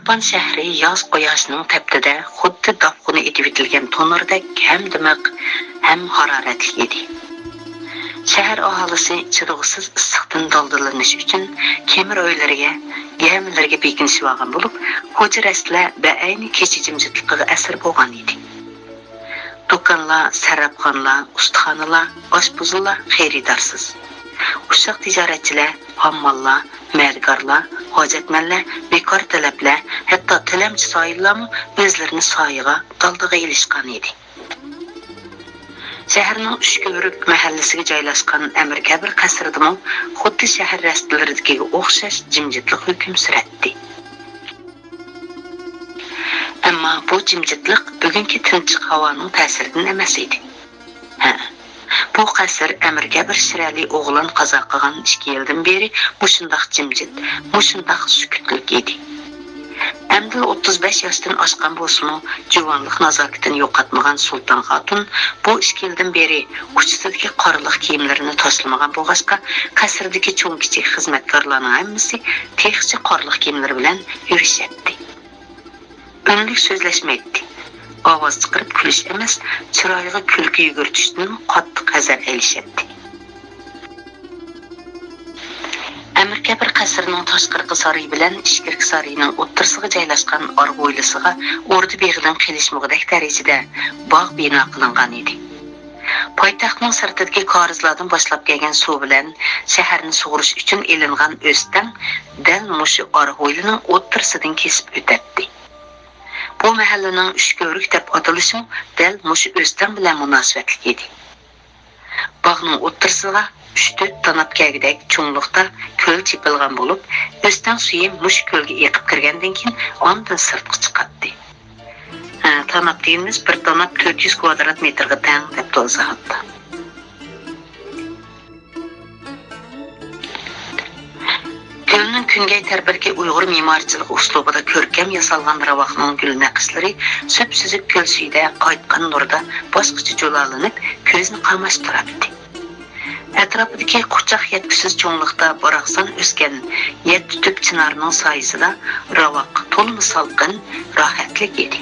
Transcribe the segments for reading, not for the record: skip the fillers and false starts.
Dahqon shahri yoz quyoshning teptida xuddi dopquni etib etilgan tonurdek ham dimiq, ham haroratli edi. Shahar aholisi chidog'siz issiqdan doldalanish uchun kemir uylariga, gamilarga bekinishib olgan bo'lib, hujraslar ba'ayni kecha jimjitligiga asir bo'lgan edi. Do'konlar, sarabxonlar, ustaxonalar, oshpuzlar xaridorsiz. Uşaq tijoratchilar, hammallar, mergarlar, hojatmanlar, bekor talablar, hatto tilamchi soyillarmi o'zlarini soyiga, daldiga ilishgan edi. Shaharning Uchko'rik mahallasiga joylashgan Amir Kabir qasridimi xuddi shahar rastalaridagi o'xshash jimjitlik hukm suratdi. Ammo bu jimjitlik bugungi tinchlik havoning ta'siridan emas edi. Bu qasr Amirga bir shirali o'g'lon qazo qilgan 2 yildan beri mushundaq jimjit, mushundaq sukutlik edi. Amdil 35 yoshdan oshgan bo'lsa-mu, juvonlik nazokatini yo'qotmagan Sulton Xotun bu 2 yildan beri uchtidagi qorliq kiyimlarini toslamagan bo'lg'achqa, qasrdagi cho'ng-kichik xizmatkorlarning hammasi texnicha qorliq kiyimlar bilan yurishyapti. Unlik so'zlashmaydi. Ovoz chiqarib kulish emas, chiroyiga kulgi yugurtishdan qattiq hazar elishyapti. Amir Kabir qasrining tashqarqi saroyi bilan ichki saroyining o'ttirsiga joylashgan org'oylisiga o'rdi beg'idan qilishmog'idek darajada bog' bino qilingan edi. Poytaxtning sirtidagi korizlardan boshlab kelgan suv bilan shaharni sug'urish uchun elingan o'stan dal mushu org'oylining o'ttirsidan kesib o'tadi. Bu mahallaning Uchko'rik deb atalishi dal mushu o'stan bilan munosabatli edi. Bog'ning o'ttirsiga 3-4 tanap kagidek cho'nglikda ko'l chepilgan bo'lib, o'stan suvi mush ko'lga eqib kirgandan keyin ondan sirtqa chiqadi. Tanap deymiz, bir tanap 400 kvadrat metrga teng deb bo'lsa hatto. Gölning kungay tarbirga Uyg'ur me'morchilik uslubida ko'rkam yasalgan ravaqning gul naqshlari so'p-sizib ko'l suvida qaytgan nurda boshqacha jo'lalanib, ko'zni qamashtiradi. Atrofidagi quchoq yetkisiz cho'nglikda boraqsan o'sgan 7 tüp chinarning soyasida ravaq to'lmi salqin, rohatlik edi.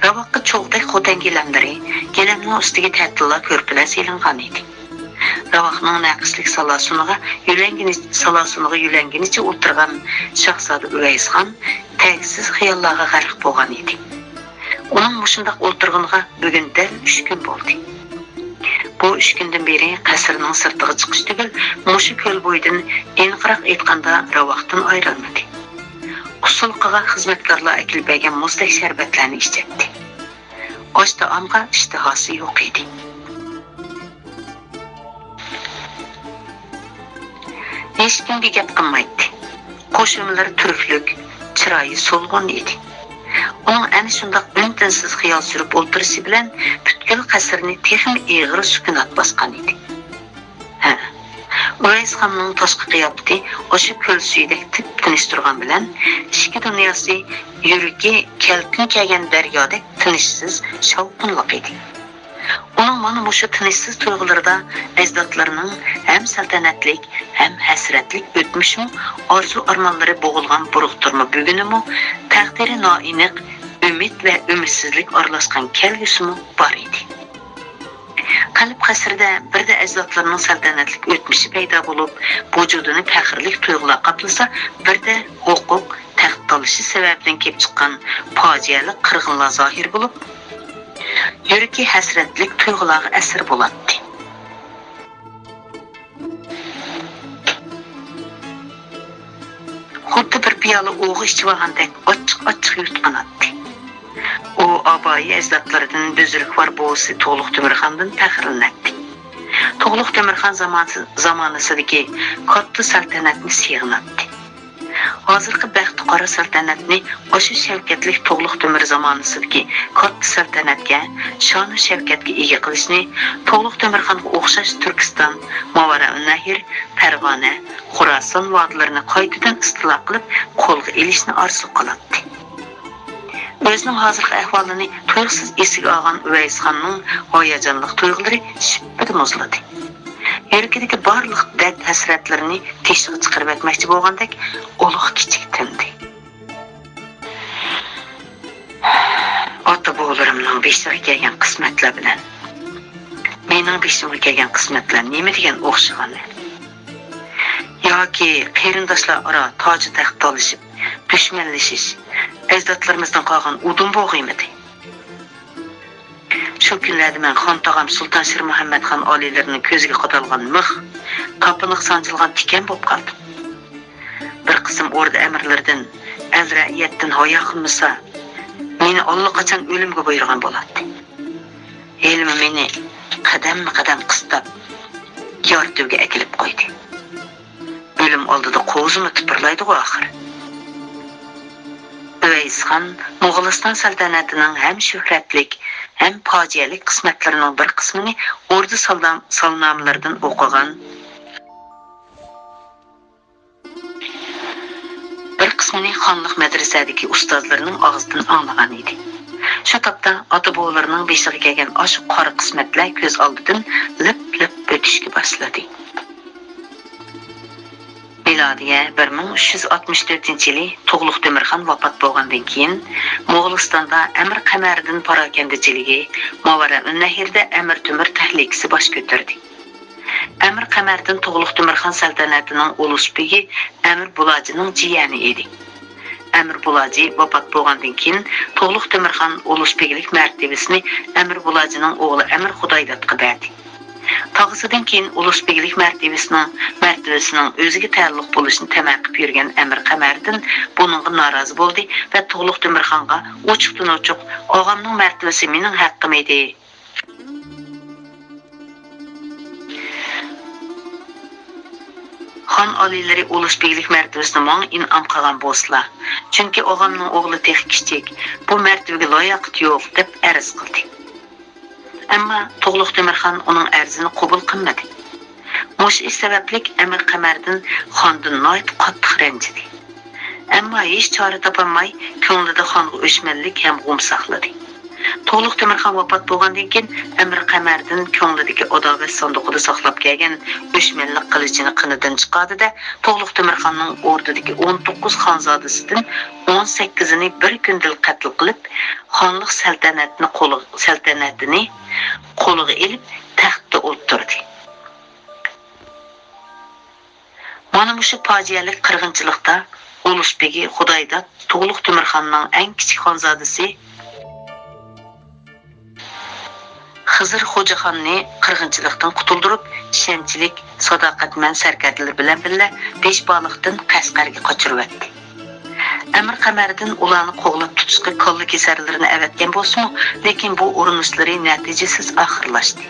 Ravaqqa cho'g'dak xo'tangilanlari gelamning ustiga ta'tillar ko'rpalar selingan edi. Ravaqning naqshlik salasuniga yulanginicha o'tirgan Shahzoda Uvaysxon tagsiz xayollarga g'arq bo'lgan edi. Uning mushundaq o'tirganiga bugun dal 3 kun bo'ldi. Bu 3 kundan beri qasrning sirtiga chiqish tugul, mushu ko'l bo'yidan aniqroq aytganda ravaqdan ayrilmadi. Usulqiga xizmatkorlar akilib bergan muzdek sharbatlarni ichdi. Osh taomga ishtihosi yo'q edi. Hech kimga gap qilmaydi. Qo'shimlari turklik, chiroyi so'lg'on edi. Uning ana shundoq untinsiz xiyol surib o'tirishi bilan butkul qasrni texim eg'ir sukunat bosgan edi. Uvaysxonning tashqi qiyofati o'sha ko'l suyidek tinish turgan bilan ichki dunyosi yuragi kalkin kelgan daryodek tinishsiz shovqinliq edi. Uning mana mushu tinishsiz tuyg'ularida ajdodlarining ham saltanatlik, ham hasratlik o'tmishmi, orzu-armonlari bo'g'ilgan buruqtirma bugunimi, taqdiri noaniq, umid va umidsizlik aralashgan kelgusimi bor edi. Qalb qasrida birda ajdodlarining saltanatlik o'tmishi paydo bo'lib, vujudini faxrlik tuyg'ular qaplasa, birda huquq taxt olishi sababidan kelib chiqqan fojiali qirg'inlar zohir bo'lib, yuragi hasratlik tuyg'ularga asir bo'ladi. Xuddi bir piyola o'g'i ichib olgandek ochiq yutqanadi. U oboyi ajdodlaridan buzrukvar bo'lsa To'liq Temirxondan faxrlanadi. To'liq Temirxon zamonasidagi katta saltanatni siyg'inadi. Hozirgi baxti qora saltanatni o'sha shavkatlik To'liq Temir zamonasidagi katta saltanatga, shon va shavkatga ega qilishni To'liq Temirxonga o'xshash Turkiston, Movarounnahr, Farg'ona, Xorason vodlarini qaytadan istilo qilib qo'lga ilishni orzu qiladi. O'zining hozirgi ahvolini to'yqsiz esiga olgan Uvaysxonning hayajonli tuyg'ulari shippada muzladi. Yuragidagi barliq dard hasratlarini teshib chiqarib etmoqchi bo'lgandek ulug' kichik tindi. beshiga kelgan qismatlar bilan mening beshimga kelgan qismatlar nima degan o'xshaganlar yoki qarindoshlar aro toji taxt olishib dushmanlashish ajdodlarimizdan qolgan udum bo'g'imidi. Shu kunlarda men xon tog'am Sulton Shir Muhammad xon oliylarining ko'ziga qadalgan mix, topiniq sanjilgan tikan bo'lib qoldi. Bir qism o'rda amirlardan al-ra'iyatdan hoya qilmasa, meni allaqachon o'limga buyurgan bo'ladi. Ilmi meni qadam-qadam qistab yortuvga akilib qo'ydi. O'lim oldida qo'zimni tipirlaydi oxir. Uvays xon Mo'g'uliston saltanatining ham shuhratlik, ham fojialik qismatlarining bir qismini o'rda salnomlaridan o'qigan, bir qismini xonlik madrasadagi ustozlarining og'zidan anglagan edi. Shu topda ota-bobolarining beshiga kelgan osh qora qismatlar ko'z oldidan lip-lip o'tishga boshladi. Milodiya 1364-yili Tug'luq Demirxon vafot bo'lgandan keyin Mo'g'ulistonda Amir Qamardan parokandachiligi, Mavara-un-Nahrda Amir Temur tahlikasi bosh ko'tardi. Amir Qamardan Tug'luq Demirxon saltanatining ulusbegi Amir Bulajining jiyani edi. Amir Bulaji vafot bo'lgandan keyin Tug'luq Demirxon ulusbegilik martabasini Amir Bulajining o'g'li Amir Xudoydatga berdi. Tog'isidan keyin ulusbegilik martabasining o'ziga taalluq bo'lishini tamaq yurgan Amir Qamardan buningga norozi bo'ldi va Tug'luq Demirxonga ochiq-ochiq "Og'amning martabasi mening haqqim edi. Xon oliylari ulusbegilik martabasini menga in'om qilgan bo'lsalar, chunki og'amning o'g'li tex kichik, bu martabaga loyiq yo'q" deb arz qildi. Ammo Tug'luq Demirxon uning arzini qabul qilmadi. Mush sababli Amir Qamardan xondan noyt qattiq ranjidi. Ammo hech chora topolmay ko'nglida xonga o'chmanlik ham g'um saqladi. Tug'luq Demirxon vafot bo'lgandan keyin Amir Qamardan ko'nglidagi adovat sanduqida saqlab kelgan o'chmanlik qilichini qinidan chiqardi-da, Tug'luq Demirxonning o'rdidagi 19 xonzodasidan 18ni bir kundil qatl qilib, xonlik saltanatini qo'liga olib taxtda o'tirdi. Mana shu fojialik qirg'inchilikda ulusbegi Xudoydat Tug'luq Demirxonning eng kichik xonzodasi Xizr Xo'jaxonni qirg'inchilikdan qutuldirib, ishonchlik, sadoqatman sarkardalar bilan birga Beshbaliqdan Qashqarga qochiribdi. Amir Qamardan ularni qo'g'lab tutishga kolla kesarlarini avatgan bo'lsa-mu, lekin bu urinishlari natijasiz oxirlashdi.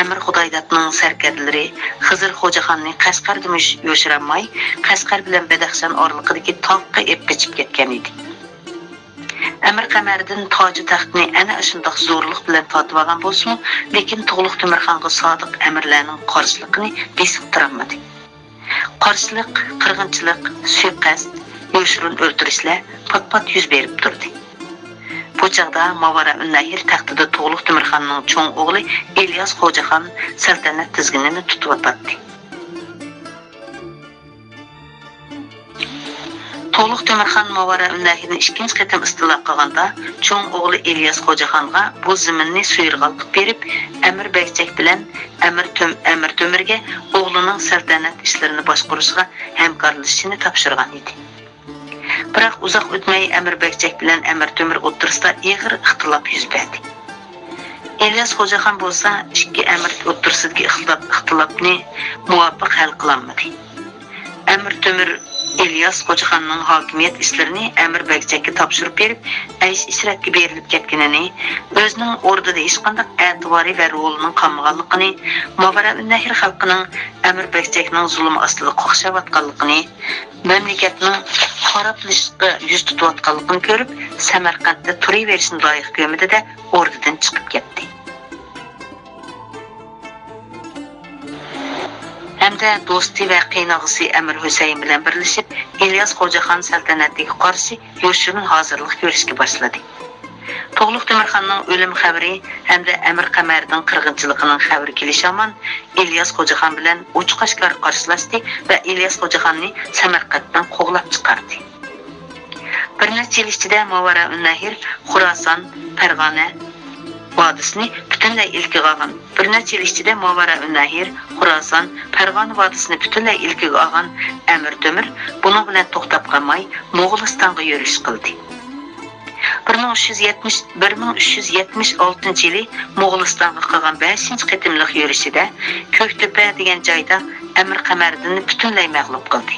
Amir Xudoydatning sarkardalari Xizr Xo'jaxonni Qashqarga yo'shiramay, Qashqar bilan Badaxshon oraliqidagi tog'ga ep qochib ketgan edi. Amir Qamardan toji taxtni ana shundoq zo'rlik bilan tortib olgan bo'lsa-mu, lekin Tug'luq Demirxonga sodiq amirlarning qarshiligini besib turolmadi. Qarshilik, qirg'inchilik, suiqasd, yo'shirin o'ltirishlar pat-pat yuz berib turdi. Bu chaqda Mavara-un-Nahr taxtida Tug'luq Demirxonning cho'ng o'g'li Ilyos Xo'jaxon saltanat tizginini tutib o'tdi. Tug'luq Demirxon Mavara-un-Nahrni ikkinchi qatam istilo qilganda, cho'ng o'g'li Ilyos Xo'jaxonga bu zaminni suyirg'al qilib berib, Amir Bakchak bilan Amir Temurga o'g'lining saltanat ishlarini boshqarishga hamkorlashishini topshirgan edi. Biroq uzoq o'tmay Amir Bakchak bilan Amir Temur o'rtasida og'ir ixtilof yuz berdi. Ilyos Xo'jaxon bo'lsa, ikki amir o'rtasidagi ixtilofni muvofiq hal qilolmadi. Amir Temur Ilyos Xo'jaxonning hokimiyat ishlarini Amir Bakchakka topshirib berib, aysh-ishratga berilib ketganini, o'zining o'rnida hech qanday e'tibori va rolining qolmaganligini, Mavara-un-Nahr xalqining Amir Bakchakning zulm ostida qo'xshavotganligini, mamlakatning xaroblashiga yuz tutayotganligini ko'rib, Samarqandda turaverishni loyiq ko'rmadi-da, o'rnidan chiqib ketdi. Hamda do'sti va qiynog'isi Amir Husayn bilan birlashib, Ilyos Xo'jaxon saltanatiga qarshi yo'shirin hozirlik ko'rishga boshladi. Tug'luq Demirxonning o'lim xabari hamda Amir Qamarning qirg'inchiligining xabari kelishamon Ilyos Xo'jaxon bilan ochiq-oshkor qarshilashdi va Ilyos Xo'jaxonni Samarqanddan qo'g'lab chiqardi. Bir necha yil ichida Mavara-un-Nahr, Xuroson, Farg'ona, vadisini bütünlay ilkiga olgan. Bir necha yil ichida Mavara-ün-Nahir, Xorasan, Farg'ona vadisini bütünlay ilkiga olgan Amir Temur buning bilan to'xtab qolmay Mo'g'ulistonga yurish qildi. 1376 yili Mo'g'ulistonga qilgan 5-qitimliq yurishida Ko'ktepa degan joyda Amir Qamariddinni butunlay mag'lub qildi.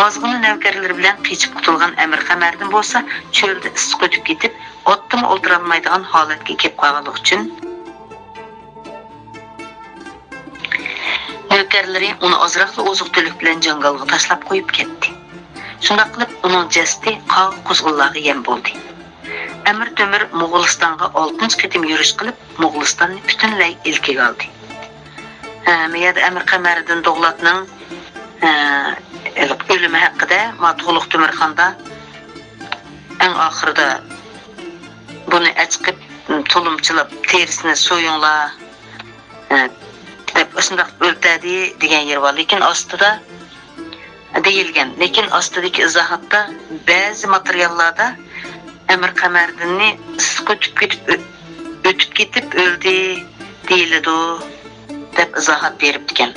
Ozg'ina navkarlar bilan qechib qutulgan Amir Qamariddin bo'lsa, cho'lda issiq o'tib ketib, otdan o'ltira olmaydigan holatga kelib qolganligi uchun navkarlari uni ozroqli oziq-tulik bilan jangalga tashlab qo'yib ketdi. Shunday qilib, uning jasadi qog' quzg'unlarga yem bo'ldi. Amir Temur Mo'g'ulistonga 6-qitim yurish qilib, Mo'g'ulistonni butunlay ilkiga oldi. Miyada Amir Qamariddin Davlatning o'limi haqida Matg'uluq Temirxonda eng oxirida buni achqib, tulumchilab, terisini so'yinglar deb shunday o'ltadi degan yer bor, lekin ostida deyilgan. Lekin ostidagi izohatda ba'zi materiallarda Amir Qamariddinni issiq o'tib ketib o'ldi deyiladi deb izohat beribdigan.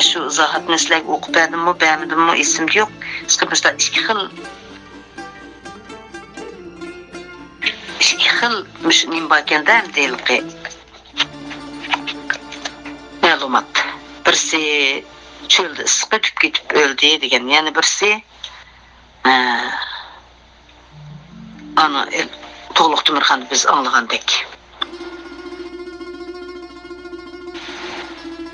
Shu izohatni sizlarga o'qib berdimmi, bermadimmi esimda yo'q. Chiqibda ikki xil nim bo'lganda deyilqi ma'lumot. Birsi cho'lda issiq o'tib ketib o'ldi degan, yana birsi ana To'g'liq Temirxon biz anglagandek.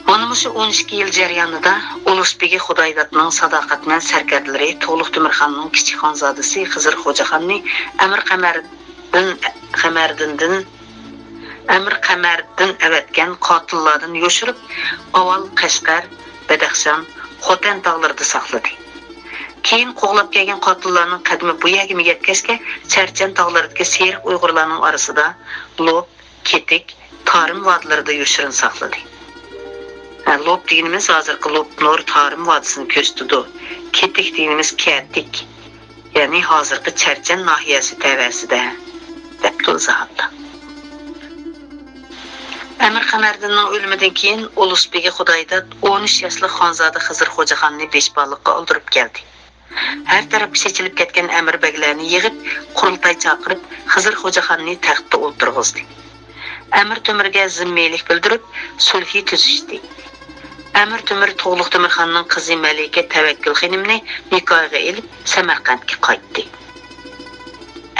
Mana shu 12 yil jarayonida Ulug'bek Xudoydatning sadoqat bilan sarkarlari To'g'liq Temirxonning kichik xonzodasi Xizr Xo'jaxonni Amir Qamariddin avatgan qotillardan yoshirib, avval Qashqar, Badaxshon, Xotan tog'larida saqladi. Keyin qo'g'lab kelgan qotillarning qadami bu yerga yetkazga Charchan tog'laridagi Seriq Uyg'urlarning orasida Lob, Ketik, Tarim vodlarida yoshirin saqladi. Lob deganimiz hozirgi Lobnor Tarim vodisini ko'rsatdi. Ketik deganimiz Ketik, ya'ni hozirgi Charchan nahiyasi tavasida deb izohatda. Amir Qamariddinning o'limidan keyin Ulug'bek Xudoydat 13 yoshli xonzoda Xizr Xo'jaxonni beshbonlikqa oldirib keldi. Har tarafga chechilib ketgan Amir baglarni yig'ib, qurultay chaqirib, Xizr Xo'jaxonni taxtda o'ltirg'izdi. Amir Temurga zimmiylik bildirib, sulhi tuzishdi. Amir Temur To'g'liq Temirxonning qizi Malika Tavakkul xonimni nikohga olib, Samarqandga qaytdi.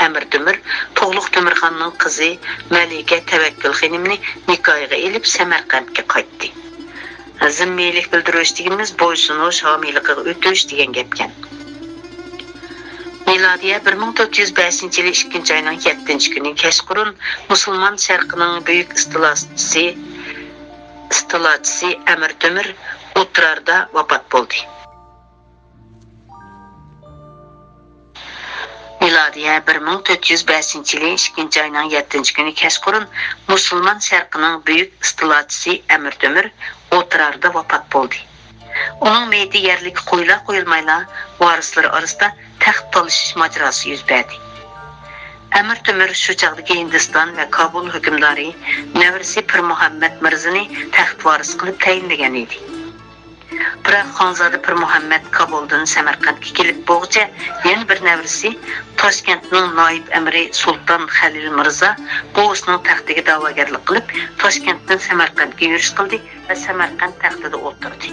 Amir Temur To'g'liq Temirxonning qizi Malika Tavakkul xonimni nikohga olib, Samarqandga qaytdi. Zimmiylik bildirish deganimiz bo'ysunish, homiylikqa o'tish degan gapkan. Milodiya 1405 yili 2-oyning 7-kuni kechqurun musulmon sharqining buyuk istilotchisi Amir Temur O'tirarda vafot bo'ldi. Milodiya 1405 yili 2-oyning 7-kuni kechqurun musulmon sharqining buyuk istilotchisi Amir Temur O'tirarda vafot bo'ldi. Uning meyti yerlik qo'yilmayla varislari orasida taxt talashish mojarosi yuz berdi. Amir Temur shu chog'dagi Hindiston va Kabul hukmdori Navrisi Pir Muhammad Mirzani taxt varis qilib tayinlagan edi. Biroq xonzoda Pir Muhammad Kabuldan Samarqandga kelib bo'g'cha yana bir navrisi Toshkentning noib amiri Sulton Xalil Mirza bo'g'isining taxtiga da'vogarlik qilib, Toshkentdan Samarqandga yurish qildi va Samarqand taxtida o'tirdi.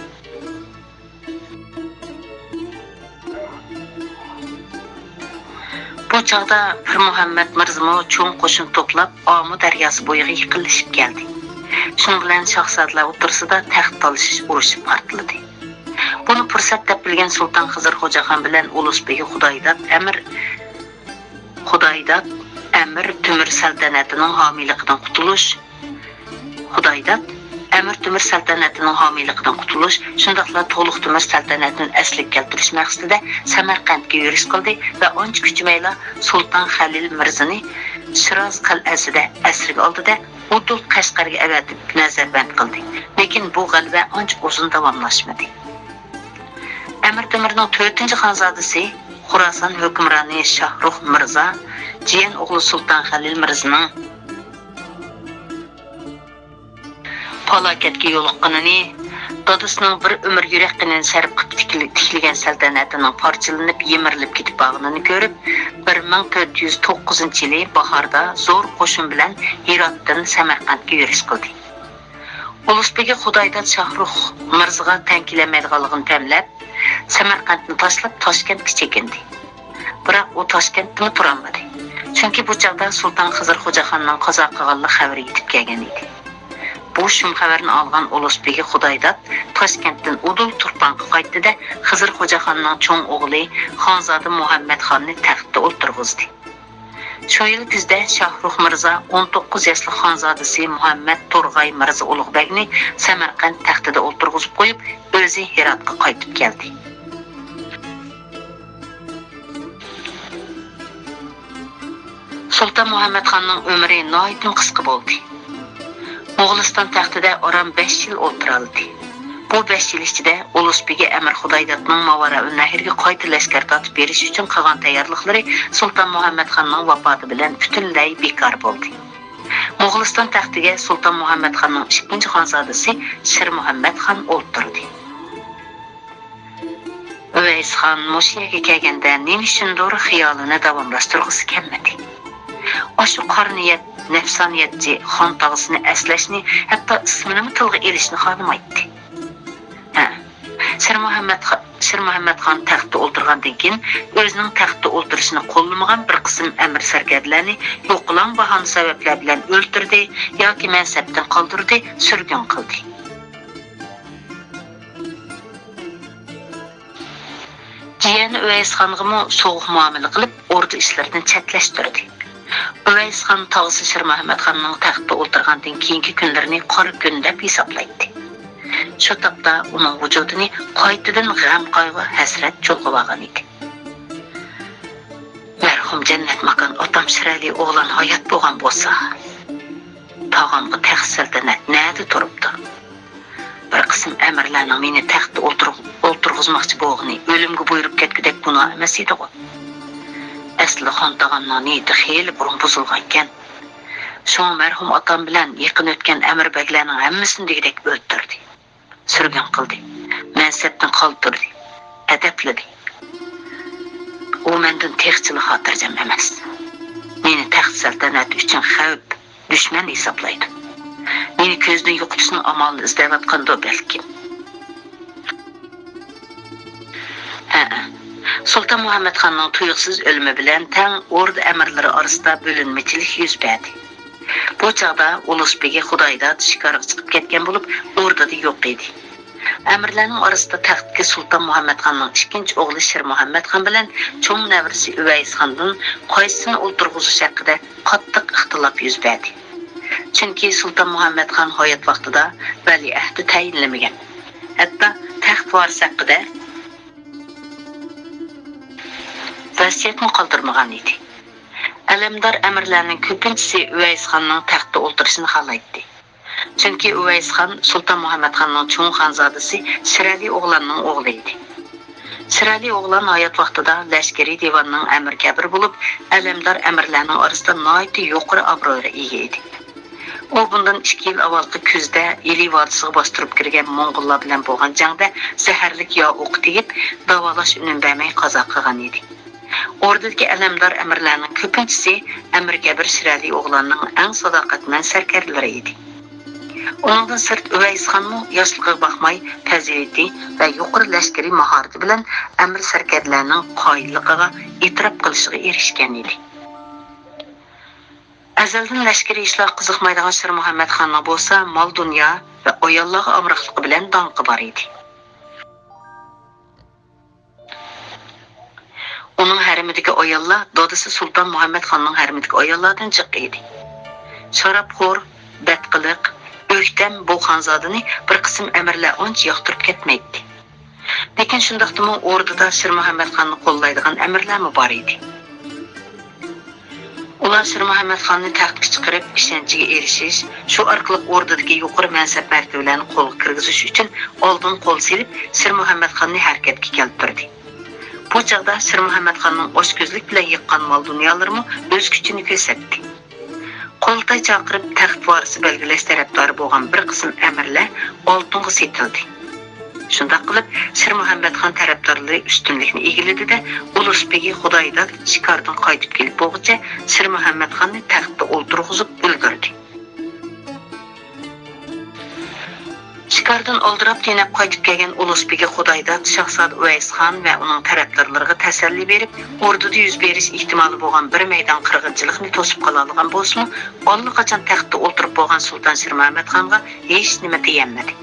Bu chog'da Pir Muhammad Mirzamo cho'ng qo'shin to'plab Omu daryosi bo'yiga yiqilishib keldi. Shuning bilan shahzodlar o'tirsida taxt talashish urushi portladi. Buni fursat deb bilgan Sulton Xizr Xo'jaxon bilan Ulug'bek Xudoydat Amir Temur saltanatining homiyligidan qutulish, shundaqla To'g'liq Temur saltanatini asliga keltirish maqsadida Samarqandga yurish qildi va ancha kuchmayla Sulton Xalil Mirzani Shiroz qal'asida asirga oldida Udul Qashqarga avatib nazarband qildi. Lekin bu g'alaba ancha uzun davomlashmadi. Amir Temurning 4-xonzodasi Xorason hukmroni Shahrux Mirza jiyan o'g'li Sulton Xalil Mirzaning falokatga yo'liqqanini, dadasining bir umr yurakini sarf qilib tikilgan saltanatining parchalanib, yemirilib ketib qolganini ko'rib, 1409-yili bahorda zo'r qo'shin bilan Hirotdan Samarqandga yurish qildi. Ulug'bek Xudoydat Shahrux Mirzaga tankilamaydiganligini tanlab, Samarqandni tashlab Toshkentga chekindi. Biroq u Toshkentda turolmadi. Chunki bu chaqda Sulton Xizr Xo'jaxonning qazo qilganligi xabari yetib kelgan edi. Bu shum xabarni olgan Ulug'bek Xudoydat Toshkentdan Udul Turpanga qaytdi-da, Xizr Xo'jaxonning cho'ng o'g'li Xonzoda Muhammad xonni taxtda o'ltirg'izdi. Shu yil kuzda Shahrux Mirza 19 yoshli xonzodasi Muhammad Turg'ay Mirza Ulug'bekni Samarqand taxtida o'ltirg'izib qo'yib, o'zi Hirotga qaytib keldi. Sulton Muhammad xonning umri nihoyatda qisqa bo'ldi. Mo'g'uliston taxtida oram 5 yil o'tirdi. Bu 5 yil ichida Ulug'bek Amir Xudoydatning Mavara-ul-Nahrga qayta lashkar tortib berish uchun qilgan tayyorliklari Sulton Muhammad xonning vafoti bilan butunlay bekor bo'ldi. Mo'g'uliston taxtiga Sulton Muhammad xonning ikkinchi xonzodasi Shir Muhammad xon o'ltirdi. Uvays xon Moshiyaga kelganda nima uchundir xiyolini davomlashtirg'isi kelmadi. Oşu qarniyat, nafsoniyatchi xon tog'isini aslashni, hatto ismini tilga elishni xohlamaydi. Shir Muhammad xon taxtda o'ltirgandan keyin o'zining taxtda o'ltirishini qo'llamagan bir qism amir sarkarlarni yo'qlan bahona sabablar bilan o'ltirdi yoki mansabdan qoldirdi, surgun qildi. Jiyani Uvays xonga so'g'uq muomala qilib, ordu ishlaridan chetlashtirdi. Uvays xon tog'isi Shir Muhammad xonning taxtda o'ltirgandan keyingi kunlarini qora kun deb hisoblaydi. Shu topda uning vujudini qaytadan g'am qayg'u hasrat cho'qib olgan edi. Marhum jannat makon otam Shirali o'g'lan hayot bo'lgan bo'lsa, tog'amga taxt saltanat nada turibdi. Bir qism amirlarning meni taxtda o'ltirg'izmoqchi bo'lgani o'limga buyurib ketgudek gunoh emas edi. Asli xon tog'amning niyati xeyli burun buzilgan ekan. Shu marhum otam bilan yaqin o'tgan amir baglarning hammasini degdek o'ldirdi. Surgun qildi. Mansabdan qoldirdi. Adabladi. U mendan texchili xotirjam emas. Meni taxt saltanat uchun xavf, dushman hisoblaydi. Meni ko'zdan yo'qotishni amalini izlayotganda balki. Sulton Muhammad xonning tuyuqsiz o'limi bilan tang ordu amirlari orasida bo'linmachilik yuz berdi. Bu chaqda Ulug'bek Xudoydat shikarga chiqib ketgan bo'lib, o'rdada yo'q edi. Amirlarning orasida taxtga Sulton Muhammad xonning ikkinchi o'g'li Shir Muhammad xon bilan cho'ng navrisi Uvays xondan qaysini o'ltirg'izish haqida qattiq ixtilof yuz berdi. Chunki Sulton Muhammad xon hayot vaqtida valiahd tayinlamagan. Hatto taxt varisi haqida vasiyatni qoldirmagan edi. Alamdor amirlarning ko'pinchisi Uvays xonning taxtda o'ltirishini xohlaydi. Chunki Uvays xon Sulton Muhammad xonning cho'ng xonzodasi Shirali o'g'lanning o'g'li edi. Shirali o'g'lan hayot vaqtida lashkariy divonning amir kabir bo'lib, alamdor amirlarning orasida nihoyat yuqori obro'ga ega edi. U bundan 2 yil avvalgi kuzda Ili vodisiga bostirib kirgan Mo'ng'ullar bilan bo'lgan jangda zaharlik yo o'q tegib, davolash unin bermay qazo qilgan edi. Ordudagi alamdor amirlarning ko'pinchisi amir kabir Shirali o'g'lanning eng sadoqatmand sarkarlari edi. Ondan sırt Uvays xonmu yoshligiga baxmay fazilati va yuqori lashkariy mahorati bilan amir sarkarlarning qoyilligiga e'tirof qilishiga erishgan edi. Azaldan lashkariy ishlar qiziqmaydigan Shir Muhammad xonning bo'lsa, mol dunyo va ayollarga amroqligi bilan donqi bor edi. Uning harimidagi ayollar dadasi Sulton Muhammad xonning harimidagi ayollardan jiq edi. Sharobxo'r, badqiliq, o'ktam bu xonzodani bir qism amirlar uncha yoqtirib ketmaydi. Lekin shundaqdimi o'rtada Shir Muhammad xonni qo'llaydigan amirlarmi bor edi. Ular Shir Muhammad xonni taxtga chiqarib ishonchiga erishish, shu orqali o'rdadagi yuqori mansab martabalarni qo'lga kirgizish uchun oldin qo'l silib Shir Muhammad xonni harakatga keltirdi. Bu chaqda Shir Muhammad xonning ochko'zlik bilan yiqqan mol dunyolarni o'z kuchini ko'rsatdi. Qoltay chaqirib taxt varisi belgilash tarafdori bo'lgan bir qism amirlar oltinga setildi. Shundaq qilib, Shir Muhammadxon tarafdorlari ustunlikni egildi-da, Ulug'begi Xudoydan Shikardan qaytib kelib bo'lguncha Shir Muhammadxonni taxtda o'ltirg'izib ulgurdi. Shikardan oldirab tenab qaytib kelgan Ulug'begi Xudoydan Shahzoda Uvaysxon va uning tarafdorlariga tasalli berib, ordida yuz berish ehtimoli bo'lgan bir maydon qirg'inchilikni to'sib qola olgan bo'lsa, allaqachon taxtda o'ltirib bo'lgan Sulton Shir Muhammadxonga hech nima deyolmadi.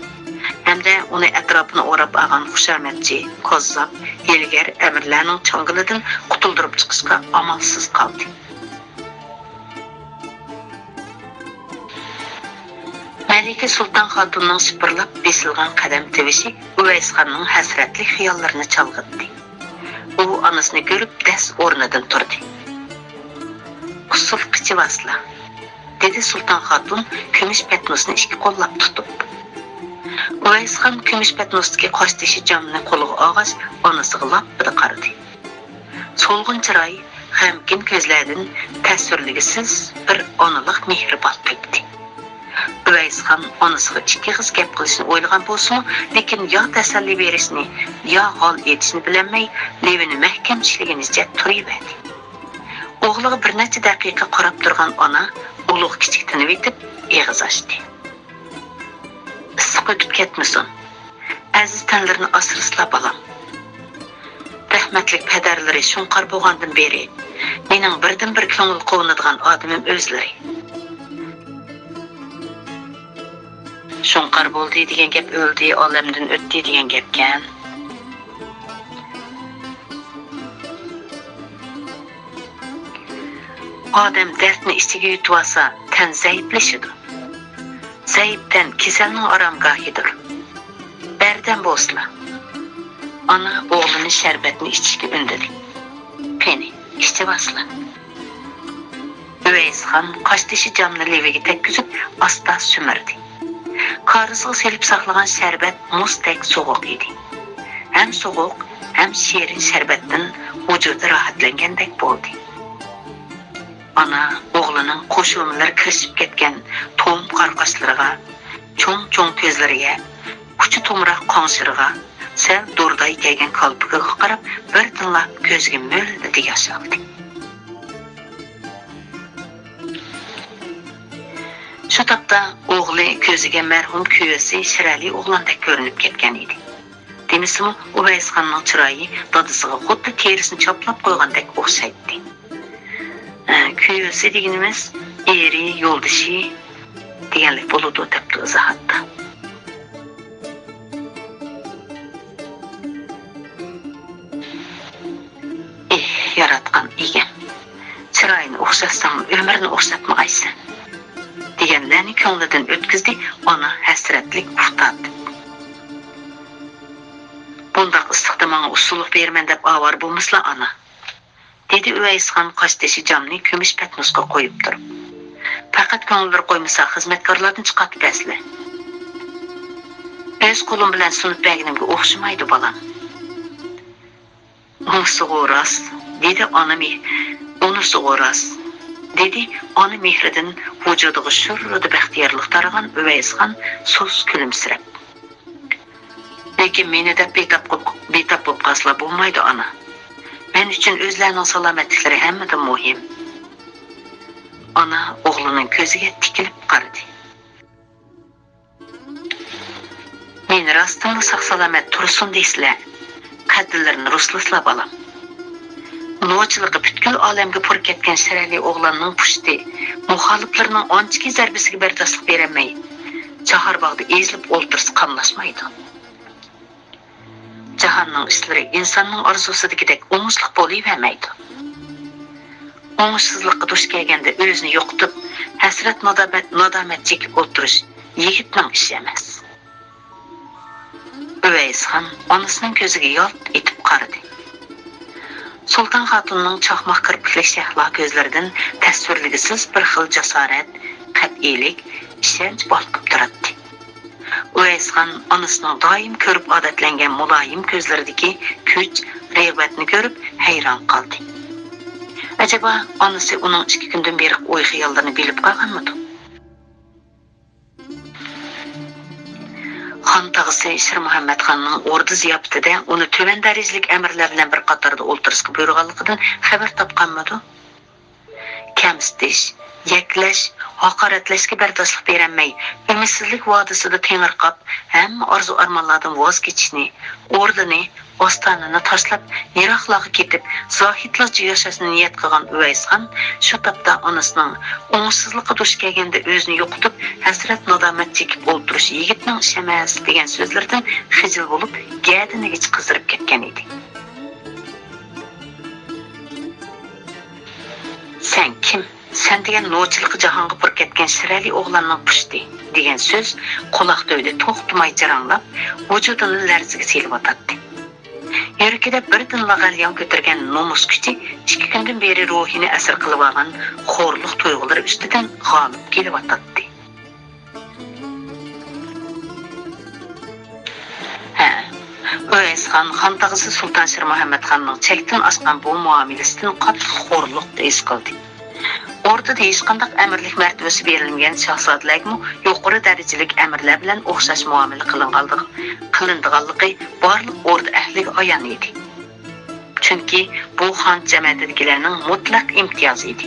Hamda uni atrofini o'rab olgan xushomadchi, qo'zzab, ilgar amirlarning changilidan qutuldirib chiqishga amalsiz qoldi. Malika Sulton xotunning sipirlab besilgan qadam tivishi Uvaysxonning hasratli xiyollarini chalg'itdi. U onasini ko'rib das o'rnidan turdi. "Usul qichi vasla", dedi Sulton xotun kumush patnosni ikki qo'llab tutib. Uvaysxon kumush patnosdagi qosh tishi jamni qo'liga og'az onasiga lappida qaradi. So'lg'in chiroy, g'amgin ko'zlardan tasvirligisiz bir onalik mehr balqibdi. Uvaysxon onasiga ikki qiz gap qilishni o'ylagan bo'lsa, lekin yo tasalli berishni, yo hol etishni bilmay, levini mahkam tishlaganicha turaverdi. O'g'liga bir necha daqiqa qarab turgan ona ulug' kichik tinib etib, eg'iz ochdi. "Issiq o'tib ketmasin. Aziz tanlarni asrislab olam. Rahmatlik padarlari shunqar bo'lgandan beri mening birdan bir ko'ngil quvnadigan odamim o'zlari. Shunqar bo'ldi degan gap o'ldi, olamdan o'tdi degan gapkan. Odam dardni ichiga yutib olsa, tan zaiflashadi. Zaifdan kasalning oromgohidir. Bardam bo'lsizlar." Ona o'g'lini sharbatni ichishga undadi. "Qani, ichibasizlar." Uvaysxon qosh tishi jamni leviga tekkizib, asta sumirdi. Qarizga selib saqlagan sharbat muzdek so'g'uq edi. Ham so'g'uq, ham shirin sharbatdan vujudi rohatlangandek bo'ldi. Ana o'g'lining qo'shimlar kirishib ketgan to'm qarqashlariga, cho'ng ko'zlariga, kuchi to'mroq qonshiriga, sal do'rday kelgan qalbiga qarab, bir tinlab ko'ziga mo'ldek yosh oldi. Shu topda o'g'li ko'ziga marhum kuyasi Shirali o'g'landek ko'rinib ketgan edi. Demisimi, Uvaysxonning chiroyi dadasiga xuddi terisini choplab qo'ygandek o'xshaydi. Kuyasi deganimiz eri, yo'ldoshi deganlik bo'ladi debdi izohatda. Yaratgan egam. Chiroyini o'xshatsam, umrni o'xshatmag'aysan. Deganlarni ko'nglidan o'tkazdi, ona hasratlik uftadi. "Bundaq issiqda menga usullik berman deb avar bo'lmaslar ona", dedi Uvaysxon qosh tishi jamni kumush patnosga qo'yib turib. "Faqat ko'ngillar qo'ymasa xizmatkorlardan chiqatib asli. O'z qo'lim bilan sunib berganimga o'xshamaydi bolam." "Unisi g'o'ras", dedi onami. "Unisi g'o'ras", dedi ona mehridan vujudiga shurrida baxtiyorlik taragan Uvaysxon so'z kulimsirab. "Lekin meni deb betap bo'lib qasla bo'lmaydi ona. Men uchun o'zlarining salomatliklari hammadan muhim." Ona o'g'lining ko'ziga tikilib qaradi. "Men rostdan sog' salomat tursin deysizlar. Qadrlarini ruslislab olam. Nochiligi butkul olamga pur ketgan Shirali o'g'lanning pushti, muxoliflarning onchiki zarbasiga bardostlik berolmay, Chaharbog'da ezilib o'ltirsa qamlashmaydi. Jahonning ishlari insonning orzusidagidek o'ngishliq bo'lavermaydi. O'ngishsizlikqa duch kelganda o'zini yo'qotib, hasrat nadomat chekib o'tirish yigitning ishi emas." Uvaysxon onasining ko'ziga yolt etib qaradi. Sulton xotunning chaqmoq kirpikli shahlo ko'zlaridan tasvirligisiz bir xil jasorat, qat'iylik, ishonch balqib turadi. Uvaysxon onasining doim ko'rib odatlangan muloyim ko'zlaridagi kuch, rag'batni ko'rib hayron qoldi. Acaba anası onun 2 günden beri oy xiyallarını bilip qalğanmıdı? Xan tağısı Şir Muhammed Xanның ordu ziyafətində onu tövən dərəcəlik əmrlər bilan bir qatarda o'ltirishga buyurganligidan xabar topqanmıdı? Kamsitish, yaklash, haqoratlashga bardoshlik berolmay, umidsizlik vodisida tengirqab, hamma orzu-armonlardan voz kechishni, o'rnini, ostanini tashlab, yiroqlarga ketib, zohidlarcha yashashni niyat qilgan Uvaysxon shu topda onasining o'ngsizlikqa duch kelganda o'zini yo'qotib, hasrat nadomat chekib o'ldirish yigitning ish emas degan so'zlardan xijil bo'lib, gadiniga qizdirib ketgan edi. Sen kim? Sen degan nochilik jahonga pur ketgan shirali o'g'lanning pushti degan so'z quloqda o'yda to'xtamay jaranglab, vujudini larziga selib o'tadi. Yuragida birdan g'alyon ko'targan nomus kuchi 2 kundan beri ruhini asir qilib olgan xo'rliq tuyg'ulari ustidan g'olib kelib o'tadi. Uvaysxon xon tog'asi Sulton Shir Muhammad Xonning chekdan oshgan bu muomalasidan qattiq xo'rliq his qildi. Ortada hech qanday amirlik martabasi berilmagan shahzodalarga yuqori darajalik amirlar bilan o'xshash muomala qilinganligi barliq orda ahliga ayon edi. Chunki bu xon jamiyatidagilarning mutlaq imtiyozi edi.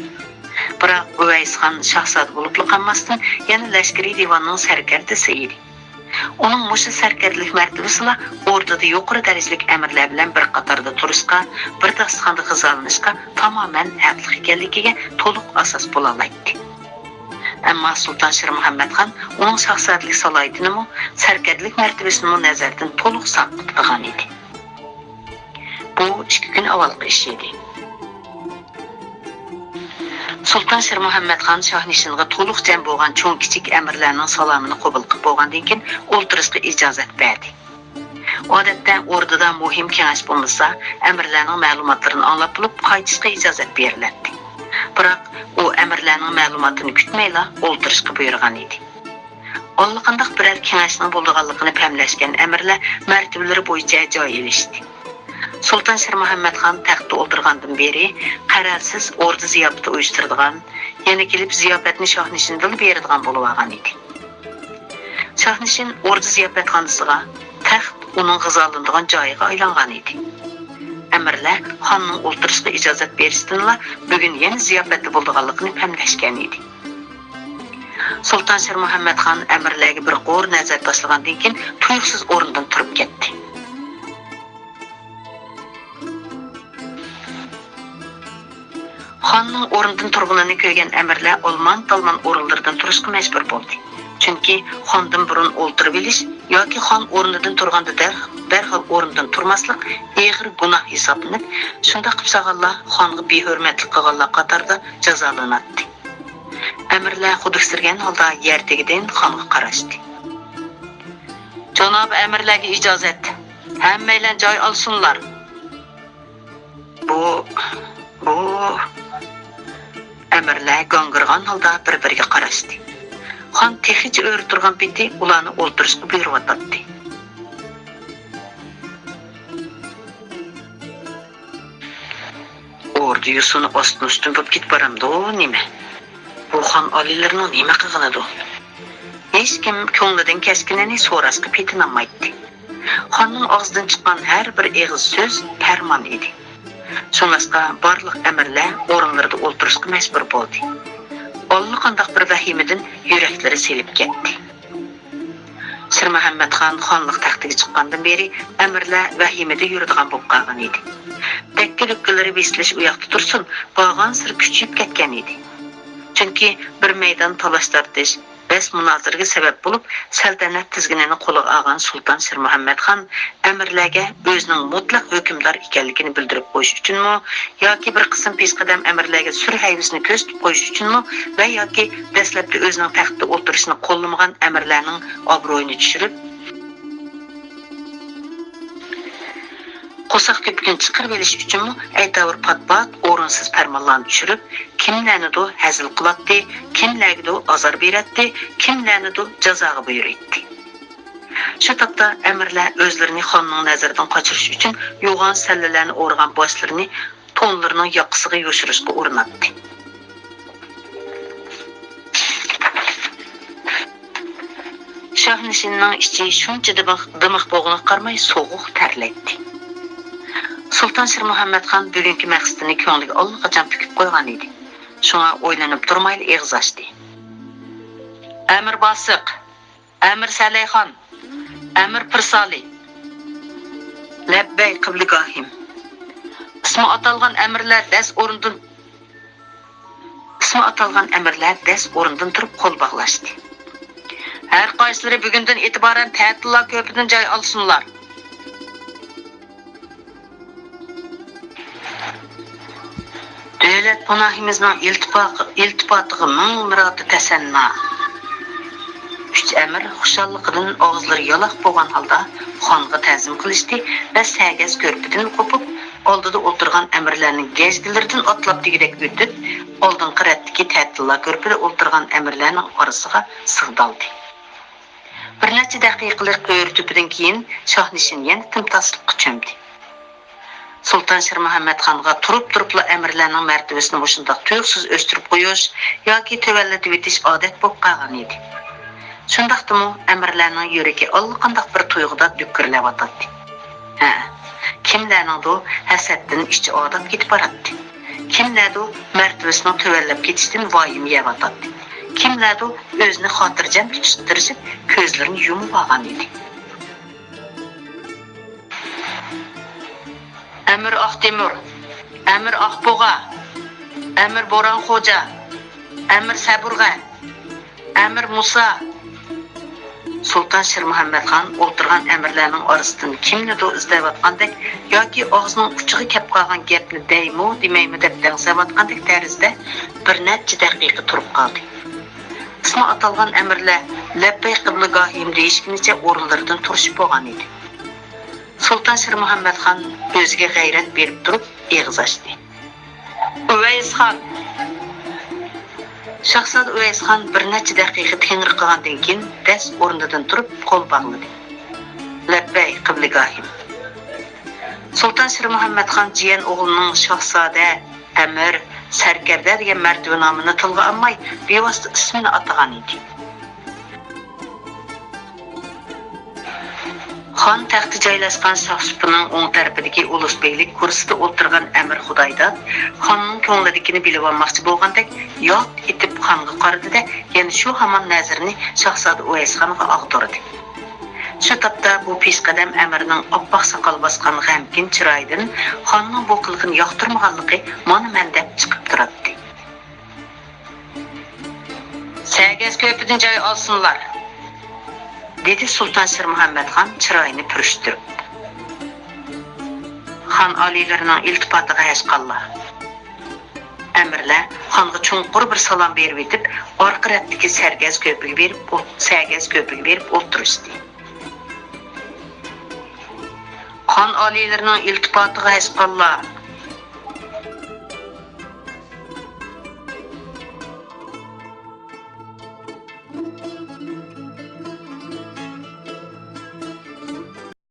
Biroq Uvaysxon shahzoda bo'lib qolmasdan yana lashkariy divonning sarkardasi edi. Onun mushu sarkarlik martabasida o'rtada yuqori darajalik amirlar bilan bir qatorda turishga, bir dasturxonda g'izolanishga tamoman haqli ekanligiga to'liq asos bo'la oladi. Ammo Sulton Shir Muhammad Xon uning shaxsiyatlik salohiyatini, sarkarlik martabasini nazardan to'liq saqlab qolgan edi. Bu 2 kun avvalgi ish edi. Sultan Shir Muhammad Xon shohnishinga to'liq jam bo'lgan cho'ng kichik amirlarning salomini qabul qilib bo'lgandan keyin o'ltirishga ijozat berdi. Odatda o'rdada muhim kengash bo'lmasa, amirlarning ma'lumotlarini anglab bilib qaytishga ijozat beriladi. Biroq u amirlarning ma'lumotini kutmayla o'ltirishga buyurgan edi. Allaqanday biror kengashning bo'lganligini pamlashgan amirlar martabalari bo'yicha joy elishdi. Sultan Shir Muhammad Xon taxtda o'tirgandan beri qarorsiz ordu ziyofati uyushtiradigan, yana kelib ziyofatni shohnishindan beradigan bo'lib olgan edi. Shohnishin ordu ziyofatxonasiga taxt uning g'izolanadigan joyiga aylangan edi. Amirlar xonning o'ltirishga ijozat berishdanla bugun yana ziyofatda bo'lganligini pamlashgan edi. Sultan Shir Muhammad Xon amirlarga bir qo'r nazar tashlagandan keyin tuyuqsiz o'rnidan turib ketdi. Xonning o'rnidan turganini ko'rgan amirlar olman-talman o'rinlardan turishga majbur bo'ldi. Chunki xondan burun o'ltirib olish yoki xon o'rnidan turganda darhol o'rnidan turmaslik og'ir gunoh hisoblanib, shunda qilsaganlar xonga behurmatlik qilganlar qatorida jazolanadi. Amirlar xuduksirgan holda yer tegidan xonga qarashdi. Janob amirlarga ijozat. Hammalar joy olsunlar. Bu amirlar gongirgan holda bir-biriga qarashdi. Xon texicha o'rib turgan peti ularni o'ltirishga buyurib atdi. Ordu yusuni ostin-ustin bo'lib ketib boramdi, nima? Bu xon oliylarining nima qilganidu? Hech kim ko'nglidan kechganini so'rashga petinolmaydi. Xonning og'zidan chiqqan har bir eg'iz so'z farmon edi. Shuningdek, barliq amirlar o'rinlarida o'ltirishga majbur bo'ldi. Allaqanday bir vahimadan yuraklari selib ketdi. Shir Muhammad Xon xonlik taxtiga chiqqandan beri amirlar vahimada yuradigan bo'lib qolgan edi. Dakkiliklar besilish u yoqda tursin, bo'lgan sir kuchayib ketgan edi. Chunki bir maydon talash tortish bas munozaraga sabab bo'lib, saltanat tizginini qo'liga olgan Sulton Shir Muhammad Xon amirlarga o'zining mutlaq hukmdor ekanligini bildirib qo'yish uchunmi, yoki bir qism peshqadam amirlarga sur hayvisini ko'rsatib qo'yish uchunmi va yoki dastlabda o'zining taxtda o'tirishini qo'llamagan amirlarning obro'yini tushirib, qo'saq ko'pkun chiqarib olish uchunmi aytavr patpat o'rinsiz farmonlarni tushirib, kimlarnidir hazil qiladi, kimlarnidir azor beradi, kimlarnidir jazoga buyuradi. Shu topda amirlar o'zlarini xonning nazaridan qochirish uchun yo'g'on sallalarni o'rgan boshlarini to'nlarining yoqasiga yo'shirishga urinatdi. Şahnishinning ichi shuncha dimiq bo'g'ini qarmay sovuq tarlaydi. Sultan Shir Muhammadxon bugungi maqsadini ko'ngliga allaqachon pukib qo'ygan edi. Shunga o'ylanib turmayli eg'iz ochdi. Amir Bosiq, Amir Salayxon, Amir Pirsali. Labbay qibligahim. Ismi atalgan amirlar dast o'rindan turib qo'l bog'lashdi. Her qaysilari bugundan e'tiboran ta'tillar ko'pidan joy olsunlar. Davlat panohimizning iltifotiga ming murodi tasanna. Üç amir xushalligidan og'izlari yaloq bo'lgan holda xonga ta'zim qilishdi va sagaz ko'rpidan qo'pib, oldida o'tirgan amirlarning gazgilaridan otlab degidek o'tib, oldingi ratdagi ta'tillar ko'rpida o'tirgan amirlarning orasiga sig'daldi. Bir necha daqiqalik ko'rtupidan keyin Shohnishin yana timtasliqqa cho'mdi. Sultan Shir Muhammadxonga turib-turibla amirlarning martabasini o'shundoq tuyuqsiz o'stirib qo'yish yoki tavallatib etish odat bo'lib qolgan edi. Shundaqdimi amirlarning yuragi allaqanday bir tuyg'uda dukkirlab o'tadi. Kimlarningdir hasaddan ichi odat ketib boradi. Kimlardir martabasini tavallab ketishdan voyim yeyotadi. Kimlardir o'zini xotirjam tutishga tirishib ko'zlarini yumib olgan edi. Amir Aqtemir, Amir Aqbo'g'a, Amir Bo'ronxo'ja, Amir Saburg'a, Amir Musa. Sultan Shir Muhammadxon o'tirgan amirlarning orasidan kimnidir izlayotgandek yoki og'zining uchiga kelib qolgan gapni deymi, demaymi deb dangsayotgandek tarzda bir necha daqiqa turib qoldi. Ismi atalgan amirlar labbay qibligahim deyishgunicha o'rinlaridan turishib bo'lgan edi. Sultan Shir Muhammadxon o'ziga g'ayrat berib turib eg'iz ochdi. Uvaysxon. Shahzoda Uvaysxon bir necha daqiqa tengri qilgandan keyin dast o'rnidan turib qo'l bog'ladi. Labbay qibligahim. Sultan Shir Muhammadxon jiyan o'g'lining Shahzoda, Amir, Sarkarda degan martaba nomini tilga olmay, bevosita ismini atagan edi. Xon taxti joylashgan shohsupaning o'ng tarafidagi ulusbeylik kursida o'tirgan Amir Xudoydod xonning ko'nglidagini bilib olmoqchi bo'lgandek yot etib xonga qaradi-da, yana shu hamon nazarini Shahzoda Uvaysxonga og'dirdi. Shu topda bu peshqadam amirning oppoq soqol bosgan g'amgin chiroyidan xonning bu qilqini yoqtirmaganligi mana men deb chiqib turadi. Sagaz ko'pidan joy olsunlar, dedi Sultan Shir Muhammadxon chiroyini purishtirib. Xon oliylarining iltifotiga hashqallar. Amirlar xonga chunqur bir salom berib etib, orqa ratdagi sagaz ko'piga berib o'tirishdi. Xon oliylarining iltifotiga hashqallar.